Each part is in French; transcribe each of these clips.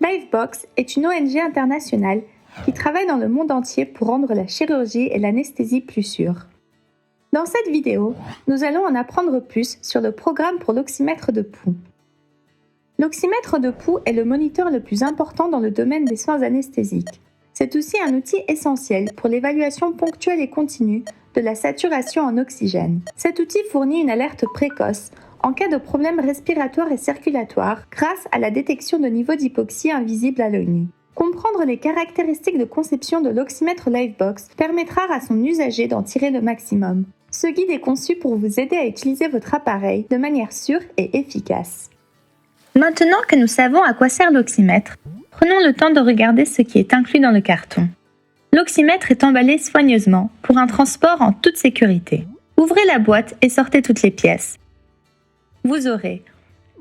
Livebox est une ONG internationale qui travaille dans le monde entier pour rendre la chirurgie et l'anesthésie plus sûres. Dans cette vidéo, nous allons en apprendre plus sur le programme pour l'oxymètre de pouls. L'oxymètre de pouls est le moniteur le plus important dans le domaine des soins anesthésiques. C'est aussi un outil essentiel pour l'évaluation ponctuelle et continue de la saturation en oxygène. Cet outil fournit une alerte précoce en cas de problème respiratoire et circulatoire grâce à la détection de niveaux d'hypoxie invisibles à l'œil nu. Comprendre les caractéristiques de conception de l'oxymètre Livebox permettra à son usager d'en tirer le maximum. Ce guide est conçu pour vous aider à utiliser votre appareil de manière sûre et efficace. Maintenant que nous savons à quoi sert l'oxymètre, prenons le temps de regarder ce qui est inclus dans le carton. L'oxymètre est emballé soigneusement pour un transport en toute sécurité. Ouvrez la boîte et sortez toutes les pièces. Vous aurez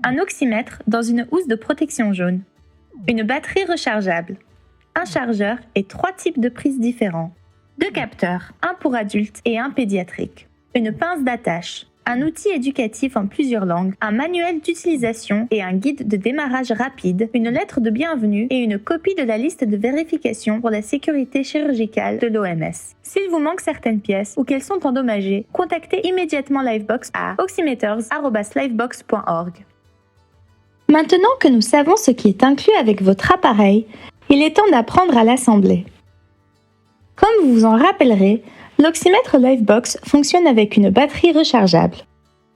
un oxymètre dans une housse de protection jaune, une batterie rechargeable, un chargeur et 3 types de prises différents, 2 capteurs, un pour adultes et un pédiatrique, une pince d'attache, un outil éducatif en plusieurs langues, un manuel d'utilisation et un guide de démarrage rapide, une lettre de bienvenue et une copie de la liste de vérification pour la sécurité chirurgicale de l'OMS. S'il vous manque certaines pièces ou qu'elles sont endommagées, contactez immédiatement Livebox à oxymeters@livebox.org. Maintenant que nous savons ce qui est inclus avec votre appareil, il est temps d'apprendre à l'assembler. Comme vous vous en rappellerez, l'oxymètre Livebox fonctionne avec une batterie rechargeable.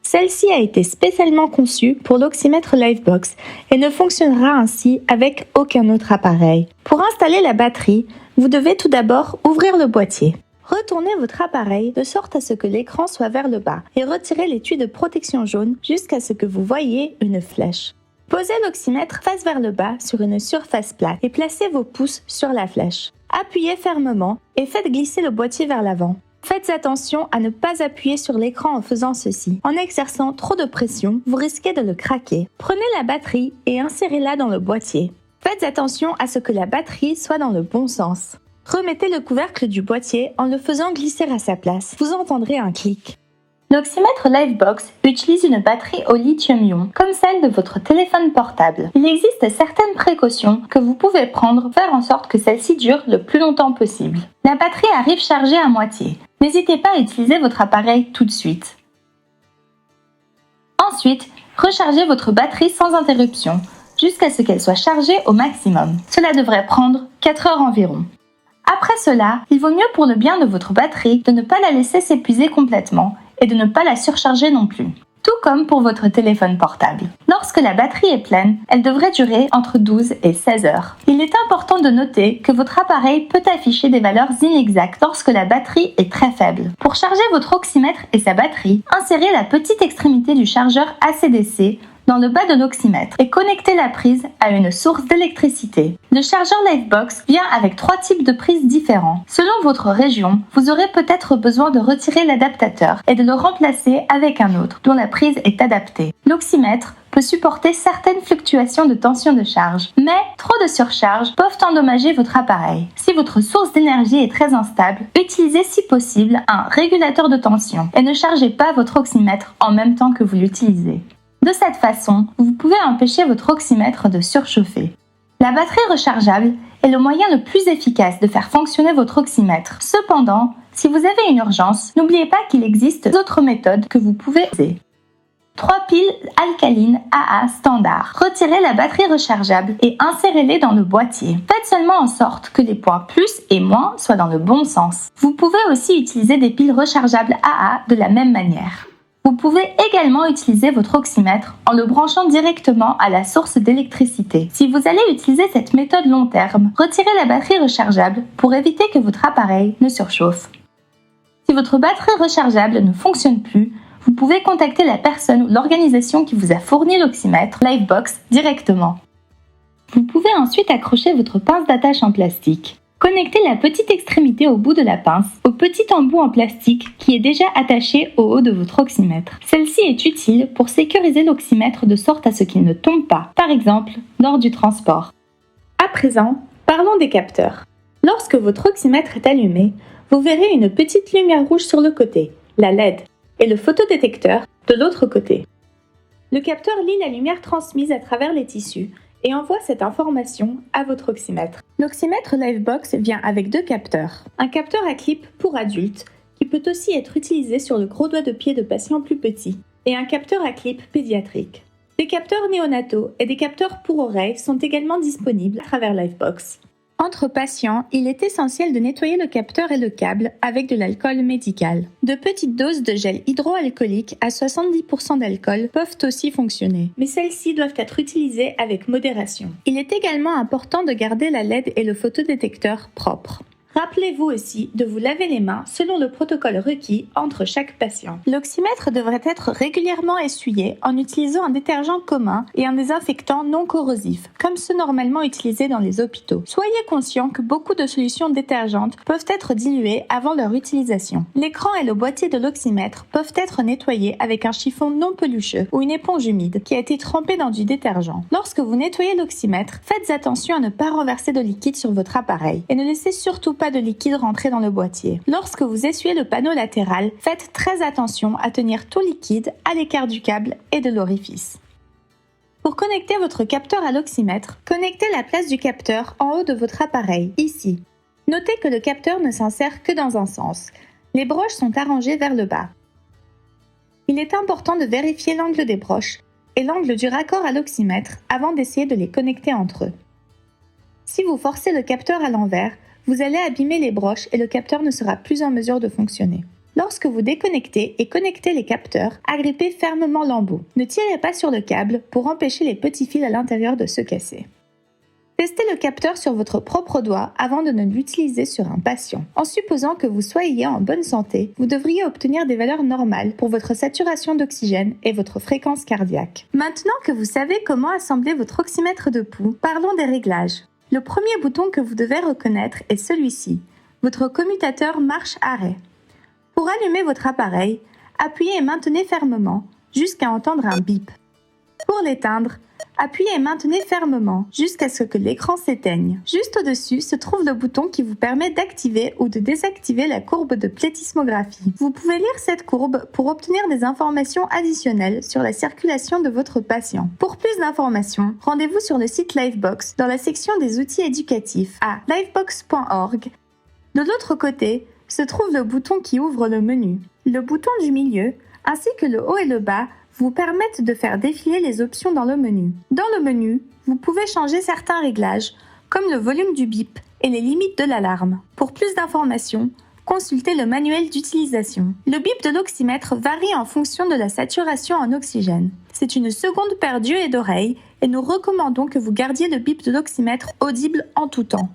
Celle-ci a été spécialement conçue pour l'oxymètre Livebox et ne fonctionnera ainsi avec aucun autre appareil. Pour installer la batterie, vous devez tout d'abord ouvrir le boîtier. Retournez votre appareil de sorte à ce que l'écran soit vers le bas et retirez l'étui de protection jaune jusqu'à ce que vous voyiez une flèche. Posez l'oxymètre face vers le bas sur une surface plate et placez vos pouces sur la flèche. Appuyez fermement et faites glisser le boîtier vers l'avant. Faites attention à ne pas appuyer sur l'écran en faisant ceci. En exerçant trop de pression, vous risquez de le craquer. Prenez la batterie et insérez-la dans le boîtier. Faites attention à ce que la batterie soit dans le bon sens. Remettez le couvercle du boîtier en le faisant glisser à sa place. Vous entendrez un clic. L'oxymètre Livebox utilise une batterie au lithium-ion, comme celle de votre téléphone portable. Il existe certaines précautions que vous pouvez prendre pour faire en sorte que celle-ci dure le plus longtemps possible. La batterie arrive chargée à moitié. N'hésitez pas à utiliser votre appareil tout de suite. Ensuite, rechargez votre batterie sans interruption, jusqu'à ce qu'elle soit chargée au maximum. Cela devrait prendre 4 heures environ. Après cela, il vaut mieux pour le bien de votre batterie de ne pas la laisser s'épuiser complètement et de ne pas la surcharger non plus. Tout comme pour votre téléphone portable. Lorsque la batterie est pleine, elle devrait durer entre 12 et 16 heures. Il est important de noter que votre appareil peut afficher des valeurs inexactes lorsque la batterie est très faible. Pour charger votre oxymètre et sa batterie, insérez la petite extrémité du chargeur AC/DC dans le bas de l'oxymètre et connectez la prise à une source d'électricité. Le chargeur Livebox vient avec 3 types de prises différents. Selon votre région, vous aurez peut-être besoin de retirer l'adaptateur et de le remplacer avec un autre dont la prise est adaptée. L'oxymètre peut supporter certaines fluctuations de tension de charge, mais trop de surcharge peuvent endommager votre appareil. Si votre source d'énergie est très instable, utilisez si possible un régulateur de tension et ne chargez pas votre oxymètre en même temps que vous l'utilisez. De cette façon, vous pouvez empêcher votre oxymètre de surchauffer. La batterie rechargeable est le moyen le plus efficace de faire fonctionner votre oxymètre. Cependant, si vous avez une urgence, n'oubliez pas qu'il existe d'autres méthodes que vous pouvez utiliser. 3 piles alcalines AA standard. Retirez la batterie rechargeable et insérez-les dans le boîtier. Faites seulement en sorte que les points plus et moins soient dans le bon sens. Vous pouvez aussi utiliser des piles rechargeables AA de la même manière. Vous pouvez également utiliser votre oxymètre en le branchant directement à la source d'électricité. Si vous allez utiliser cette méthode long terme, retirez la batterie rechargeable pour éviter que votre appareil ne surchauffe. Si votre batterie rechargeable ne fonctionne plus, vous pouvez contacter la personne ou l'organisation qui vous a fourni l'oxymètre Livebox directement. Vous pouvez ensuite accrocher votre pince d'attache en plastique. Connectez la petite extrémité au bout de la pince au petit embout en plastique qui est déjà attaché au haut de votre oxymètre. Celle-ci est utile pour sécuriser l'oxymètre de sorte à ce qu'il ne tombe pas, par exemple lors du transport. À présent, parlons des capteurs. Lorsque votre oxymètre est allumé, vous verrez une petite lumière rouge sur le côté, la LED, et le photodétecteur de l'autre côté. Le capteur lit la lumière transmise à travers les tissus et envoie cette information à votre oxymètre. L'oxymètre Livebox vient avec 2 capteurs. Un capteur à clip pour adultes, qui peut aussi être utilisé sur le gros doigt de pied de patients plus petits, et un capteur à clip pédiatrique. Des capteurs néonataux et des capteurs pour oreilles sont également disponibles à travers Livebox. Entre patients, il est essentiel de nettoyer le capteur et le câble avec de l'alcool médical. De petites doses de gel hydroalcoolique à 70% d'alcool peuvent aussi fonctionner, mais celles-ci doivent être utilisées avec modération. Il est également important de garder la LED et le photodétecteur propres. Rappelez-vous aussi de vous laver les mains selon le protocole requis entre chaque patient. L'oxymètre devrait être régulièrement essuyé en utilisant un détergent commun et un désinfectant non corrosif, comme ceux normalement utilisés dans les hôpitaux. Soyez conscient que beaucoup de solutions détergentes peuvent être diluées avant leur utilisation. L'écran et le boîtier de l'oxymètre peuvent être nettoyés avec un chiffon non pelucheux ou une éponge humide qui a été trempée dans du détergent. Lorsque vous nettoyez l'oxymètre, faites attention à ne pas renverser de liquide sur votre appareil et ne laissez surtout pas de liquide rentrer dans le boîtier. Lorsque vous essuyez le panneau latéral, faites très attention à tenir tout liquide à l'écart du câble et de l'orifice. Pour connecter votre capteur à l'oxymètre, connectez la place du capteur en haut de votre appareil, ici. Notez que le capteur ne s'insère que dans un sens. Les broches sont arrangées vers le bas. Il est important de vérifier l'angle des broches et l'angle du raccord à l'oxymètre avant d'essayer de les connecter entre eux. Si vous forcez le capteur à l'envers, vous allez abîmer les broches et le capteur ne sera plus en mesure de fonctionner. Lorsque vous déconnectez et connectez les capteurs, agrippez fermement l'embout. Ne tirez pas sur le câble pour empêcher les petits fils à l'intérieur de se casser. Testez le capteur sur votre propre doigt avant de ne l'utiliser sur un patient. En supposant que vous soyez en bonne santé, vous devriez obtenir des valeurs normales pour votre saturation d'oxygène et votre fréquence cardiaque. Maintenant que vous savez comment assembler votre oxymètre de pouls, parlons des réglages. Le premier bouton que vous devez reconnaître est celui-ci, votre commutateur marche-arrêt. Pour allumer votre appareil, appuyez et maintenez fermement jusqu'à entendre un bip. Pour l'éteindre, appuyez et maintenez fermement jusqu'à ce que l'écran s'éteigne. Juste au-dessus se trouve le bouton qui vous permet d'activer ou de désactiver la courbe de plethysmographie. Vous pouvez lire cette courbe pour obtenir des informations additionnelles sur la circulation de votre patient. Pour plus d'informations, rendez-vous sur le site Livebox dans la section des outils éducatifs à livebox.org. De l'autre côté se trouve le bouton qui ouvre le menu. Le bouton du milieu, ainsi que le haut et le bas, vous permettent de faire défiler les options dans le menu. Dans le menu, vous pouvez changer certains réglages, comme le volume du bip et les limites de l'alarme. Pour plus d'informations, consultez le manuel d'utilisation. Le bip de l'oxymètre varie en fonction de la saturation en oxygène. C'est une seconde paire d'yeux et d'oreilles et nous recommandons que vous gardiez le bip de l'oxymètre audible en tout temps.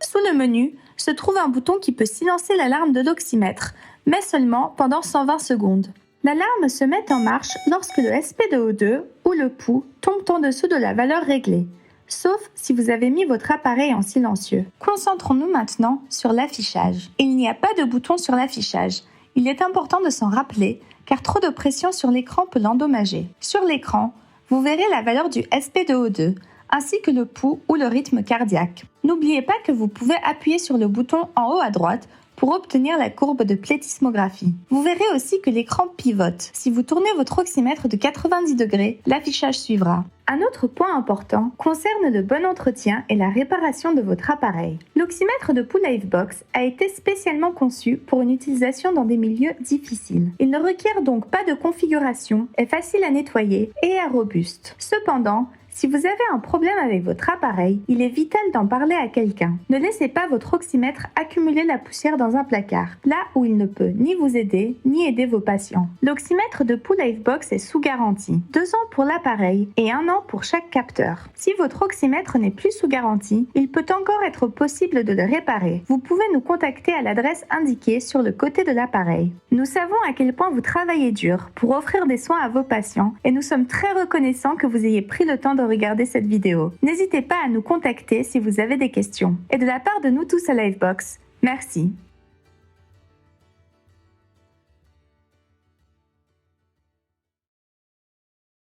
Sous le menu se trouve un bouton qui peut silencer l'alarme de l'oxymètre, mais seulement pendant 120 secondes. L'alarme se met en marche lorsque le SpO2 ou le pouls tombe en dessous de la valeur réglée, sauf si vous avez mis votre appareil en silencieux. Concentrons-nous maintenant sur l'affichage. Il n'y a pas de bouton sur l'affichage. Il est important de s'en rappeler car trop de pression sur l'écran peut l'endommager. Sur l'écran, vous verrez la valeur du SpO2 ainsi que le pouls ou le rythme cardiaque. N'oubliez pas que vous pouvez appuyer sur le bouton en haut à droite pour obtenir la courbe de plethysmographie. Vous verrez aussi que l'écran pivote. Si vous tournez votre oxymètre de 90 degrés, l'affichage suivra. Un autre point important concerne le bon entretien et la réparation de votre appareil. L'oxymètre de pouls Livebox a été spécialement conçu pour une utilisation dans des milieux difficiles. Il ne requiert donc pas de configuration, est facile à nettoyer et est robuste. Cependant, si vous avez un problème avec votre appareil, il est vital d'en parler à quelqu'un. Ne laissez pas votre oxymètre accumuler la poussière dans un placard, là où il ne peut ni vous aider, ni aider vos patients. L'oxymètre de pouls Livebox est sous garantie. 2 ans pour l'appareil et 1 an pour chaque capteur. Si votre oxymètre n'est plus sous garantie, il peut encore être possible de le réparer. Vous pouvez nous contacter à l'adresse indiquée sur le côté de l'appareil. Nous savons à quel point vous travaillez dur pour offrir des soins à vos patients et nous sommes très reconnaissants que vous ayez pris le temps de regarder cette vidéo. N'hésitez pas à nous contacter si vous avez des questions. Et de la part de nous tous à Livebox, merci.